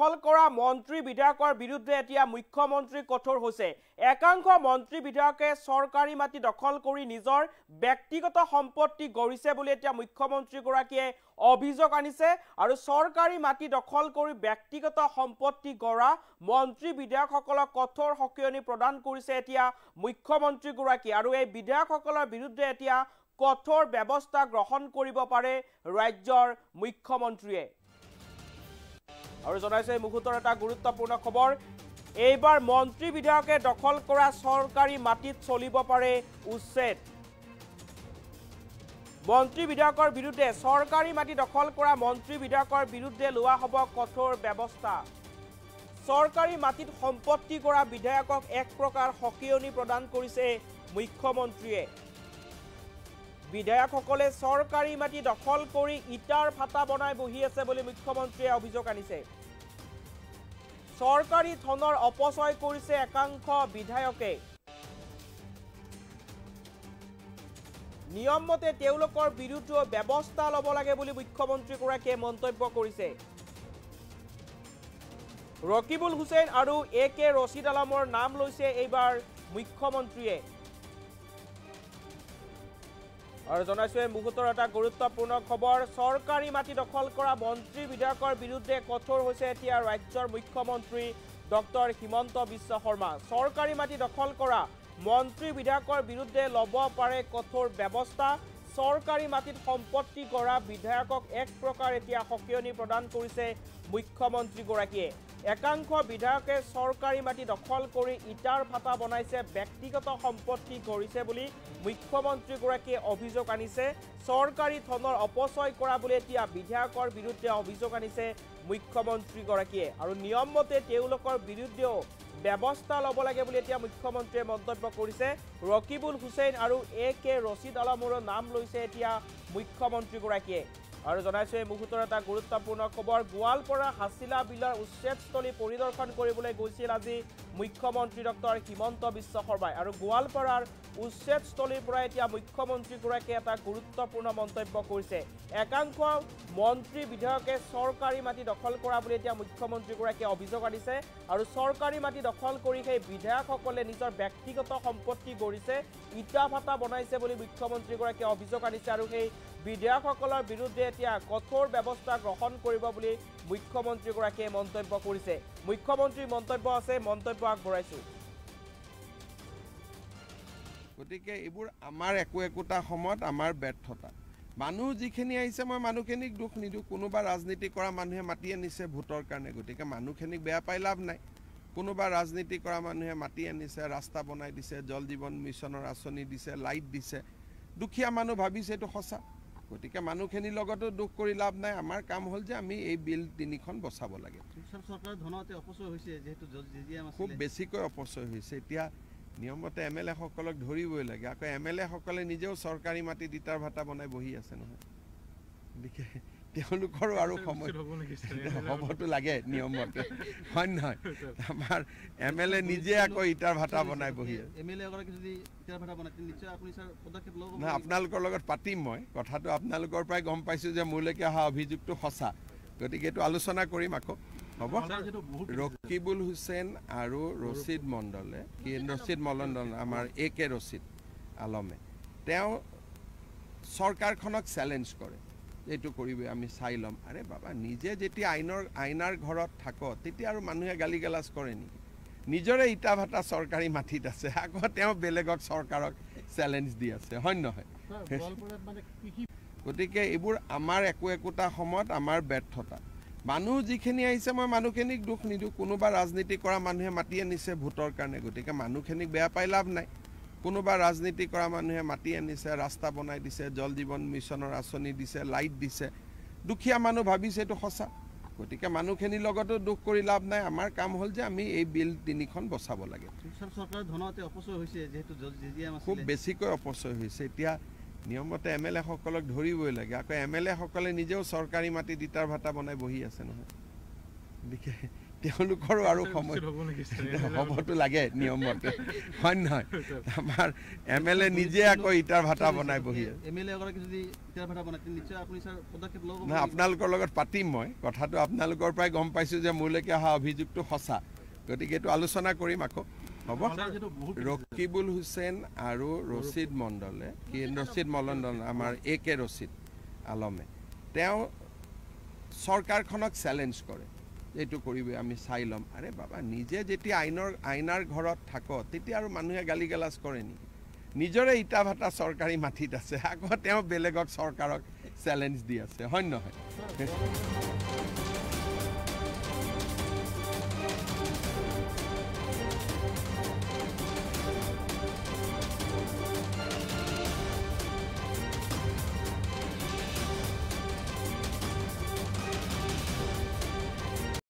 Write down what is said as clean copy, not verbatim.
দখল কৰা মন্ত্ৰী বিধায়কৰ বিৰুদ্ধে এতিয়া মুখ্যমন্ত্ৰী কঠোৰ হৈছে। একাংশ মন্ত্ৰী বিধায়কে চৰকাৰী মাটি দখল কৰি নিজৰ ব্যক্তিগত সম্পত্তি গঢ়িছে বুলি এতিয়া মুখ্যমন্ত্ৰীগৰাকীয়ে অভিযোগ আনিছে। আৰু চৰকাৰী মাটি দখল কৰি ব্যক্তিগত সম্পত্তি গঢ়া মন্ত্ৰী বিধায়কসকলক কঠোৰ সকিয়নি প্ৰদান কৰিছে এতিয়া মুখ্যমন্ত্ৰীগৰাকী। আৰু এই বিধায়কসকলৰ বিৰুদ্ধে এতিয়া কঠোৰ ব্যৱস্থা গ্ৰহণ কৰিব পাৰে ৰাজ্যৰ মুখ্যমন্ত্ৰীয়ে। আৰু জনাইছে এই মুহূৰ্তৰ এটা গুৰুত্বপূৰ্ণ খবৰ, এইবাৰ মন্ত্ৰী বিধায়কে দখল কৰা চৰকাৰী মাটিত চলিব পাৰে উচ্ছেদ। মন্ত্ৰী বিধায়কৰ বিৰুদ্ধে চৰকাৰী মাটি দখল কৰা মন্ত্ৰী বিধায়কৰ বিৰুদ্ধে লোৱা হ'ব কঠোৰ ব্যৱস্থা। চৰকাৰী মাটিত সম্পত্তি কৰা বিধায়কক এক প্ৰকাৰ সকিয়নি প্ৰদান কৰিছে মুখ্যমন্ত্ৰীয়ে। বিধায়কসকলে চৰকাৰী মাটি দখল কৰি ইটাৰ ভাটা বনাই বহি আছে বুলি মুখ্যমন্ত্ৰীয়ে অভিযোগ আনিছে। চৰকাৰী ধনৰ অপচয় কৰিছে একাংশ বিধায়কে। নিয়ম মতে তেওঁলোকৰ বিৰুদ্ধে ব্যৱস্থা ল'ব লাগে বুলি মুখ্যমন্ত্ৰীগৰাকীয়ে মন্তব্য কৰিছে। ৰকিবুল হুছেইন আৰু AK ৰছিদ আলমৰ নাম লৈছে এইবাৰ মুখ্যমন্ত্ৰীয়ে। আৰু জনাইছো এই মুহূৰ্তৰ এটা গুৰুত্বপূৰ্ণ খবৰ, চৰকাৰী মাটি দখল কৰা মন্ত্ৰী বিধায়কৰ বিৰুদ্ধে কঠোৰ হৈছে এতিয়া ৰাজ্যৰ মুখ্যমন্ত্ৰী ডক্টৰ হিমন্ত বিশ্ব শৰ্মা। চৰকাৰী মাটি দখল কৰা মন্ত্ৰী বিধায়কৰ বিৰুদ্ধে ল'ব পাৰে কঠোৰ ব্যৱস্থা। চৰকাৰী মাটিত সম্পত্তি গঢ়া বিধায়কক এক প্ৰকাৰ এতিয়া সকিয়নি প্ৰদান কৰিছে মুখ্যমন্ত্ৰীগৰাকীয়ে। একাংশ বিধায়কে চৰকাৰী মাটি দখল কৰি ইটাৰ ভাটা বনাইছে, ব্যক্তিগত সম্পত্তি গঢ়িছে বুলি মুখ্যমন্ত্ৰীগৰাকীয়ে অভিযোগ আনিছে। চৰকাৰী ধনৰ অপচয় কৰা বুলি এতিয়া বিধায়কৰ বিৰুদ্ধে অভিযোগ আনিছে মুখ্যমন্ত্ৰীগৰাকীয়ে। আৰু নিয়ম মতে তেওঁলোকৰ বিৰুদ্ধেও ব্যৱস্থা ল'ব লাগে বুলি এতিয়া মুখ্যমন্ত্ৰীয়ে মন্তব্য কৰিছে। ৰকিবুল হুছেইন আৰু AK ৰছিদ আলমৰ নাম লৈছে এতিয়া মুখ্যমন্ত্ৰীগৰাকীয়ে। আৰু জনাইছো এই মুহূৰ্তৰ এটা গুৰুত্বপূৰ্ণ খবৰ, গোৱালপাৰা হাছিলা বিলৰ উচ্ছেদস্থলী পৰিদৰ্শন কৰিবলৈ গৈছিল আজি মুখ্যমন্ত্ৰী ডক্টৰ হিমন্ত বিশ্ব শৰ্মাই। আৰু গোৱালপাৰাৰ উচ্ছেদস্থলীৰ পৰা এতিয়া মুখ্যমন্ত্ৰীগৰাকীয়ে এটা গুৰুত্বপূৰ্ণ মন্তব্য কৰিছে। একাংশ মন্ত্ৰী বিধায়কে চৰকাৰী মাটি দখল কৰা বুলি এতিয়া মুখ্যমন্ত্ৰীগৰাকীয়ে অভিযোগ আনিছে। আৰু চৰকাৰী মাটি দখল কৰি সেই বিধায়কসকলে নিজৰ ব্যক্তিগত সম্পত্তি গঢ়িছে, ইটা ভাটা বনাইছে বুলি মুখ্যমন্ত্ৰীগৰাকীয়ে অভিযোগ আনিছে। আৰু সেই বিধায়কসকলৰ বিৰুদ্ধে এতিয়া কঠোৰ ব্যৱস্থা গ্ৰহণ কৰিব বুলি মুখ্যমন্ত্ৰীগৰাকীয়ে মন্তব্য কৰিছে। মুখ্যমন্ত্ৰীৰ মন্তব্য আছে, মন্তব্য আগবঢ়াইছো। গতিকে এইবোৰ আমাৰ একোটা সময়ত আমাৰ ব্যৰ্থতা। মানুহ যিখিনি আহিছে মই মানুহখিনিক দুখ নিদিওঁ। কোনোবা ৰাজনীতি কৰা মানুহে মাতি আনিছে ভোটৰ কাৰণে, গতিকে মানুহখিনিক বেয়া পাই লাভ নাই। কোনোবা ৰাজনীতি কৰা মানুহে মাতি আনিছে, ৰাস্তা বনাই দিছে, জল জীৱন মিছনৰ আঁচনি দিছে, লাইট দিছে, দুখীয়া মানুহ ভাবিছে এইটো সঁচা। গতিকে মানুহখিনিৰ লগতো দুখ কৰি লাভ নাই। আমাৰ কাম হ'ল যে আমি এই বিল 3খন বচাব লাগে। খুব বেছিকৈ অপচয় হৈছে। এতিয়া নিয়মতে MLA সকলক ধৰিবই লাগে। আকৌ MLA সকলে নিজেও চৰকাৰী মাটিত ইটাৰ ভাটা বনাই বহি আছে নহয়। গতিকে তেওঁলোকৰো আৰু সময় হ'বতো লাগে নিয়মতে, হয় নহয়? আমাৰ MLA নিজে আকৌ ইটাৰ ভাটা বনাই বহি আছে। নহয়, আপোনালোকৰ লগত পাতিম মই কথাটো। আপোনালোকৰ পৰাই গম পাইছোঁ যে মোলৈকে অহা অভিযোগটো সঁচা। গতিকে এইটো আলোচনা কৰিম আকৌ, হ'ব? ৰকিবুল হুছেইন আৰু ৰছিদ মণ্ডলে, ৰছিদ মণ্ডল আমাৰ AK ৰছিদ আলমে, তেওঁ চৰকাৰখনক চেলেঞ্জ কৰে, এইটো কৰিবি আমি চাই ল'ম। আৰে বাবা, নিজে যেতিয়া আইনাৰ ঘৰত থাক তেতিয়া আৰু মানুহে গালি গালাজ কৰে নেকি? নিজৰে ইটা ভাটা চৰকাৰী মাটিত আছে, আকৌ তেওঁ বেলেগক চৰকাৰক চেলেঞ্জ দি আছে, হয় নহয়? গতিকে এইবোৰ আমাৰ একোটা সময়ত আমাৰ ব্যৰ্থতা। মানুহ যিখিনি আহিছে মই মানুহখিনিক দুখ নিদিওঁ। কোনোবা ৰাজনীতি কৰা মানুহে মাতি আনিছে ভোটৰ কাৰণে, গতিকে মানুহখিনিক বেয়া পাই লাভ নাই। কোনোবা ৰাজনীতি কৰা মানুহে মাতি আনিছে, ৰাস্তা বনাই দিছে, জল জীৱন মিছনৰ আঁচনি দিছে, লাইট দিছে, দুখীয়া মানুহ ভাবিছে এইটো সঁচা। গতিকে মানুহখিনিৰ লগতো দুখ কৰি লাভ নাই। আমাৰ কাম হ'ল যে আমি এই বিল 3খন বচাব লাগে। খুব বেছিকৈ অপচয় হৈছে। এতিয়া নিয়মতে MLA সকলক ধৰিবই লাগে। আকৌ MLA সকলে নিজেও চৰকাৰী মাটিত ইটাৰ ভাটা বনাই বহি আছে নহয়। গতিকে তেওঁলোকৰো আৰু সময় হ'বতো লাগে নিয়মমতে হয় নহয় আমাৰ MLA নিজে আকৌ ইটাৰ ভাটা বনাই বহি নাই আপোনালোকৰ লগত পাতিম মই কথাটো আপোনালোকৰ পৰাই গম পাইছোঁ যে মোলৈকে অহা অভিযোগটো সঁচা গতিকে এইটো আলোচনা কৰিম আকৌ হ'ব ৰকিবুল হুছেইন আৰু ৰচিদ মণ্ডলে ৰচিদ মণ্ডল আমাৰ AK ৰচিদ আলমে তেওঁ চৰকাৰখনক চেলেঞ্জ কৰে এইটো কৰিবি আমি চাই ল'ম আৰে বাবা নিজে যেতিয়া আইনাৰ ঘৰত থাক তেতিয়া আৰু মানুহে গালি গালাজ কৰে নেকি নিজৰে ইটা ভাটা চৰকাৰী মাটিত আছে আকৌ তেওঁ বেলেগক চৰকাৰক চেলেঞ্জ দি আছে হয় নহয়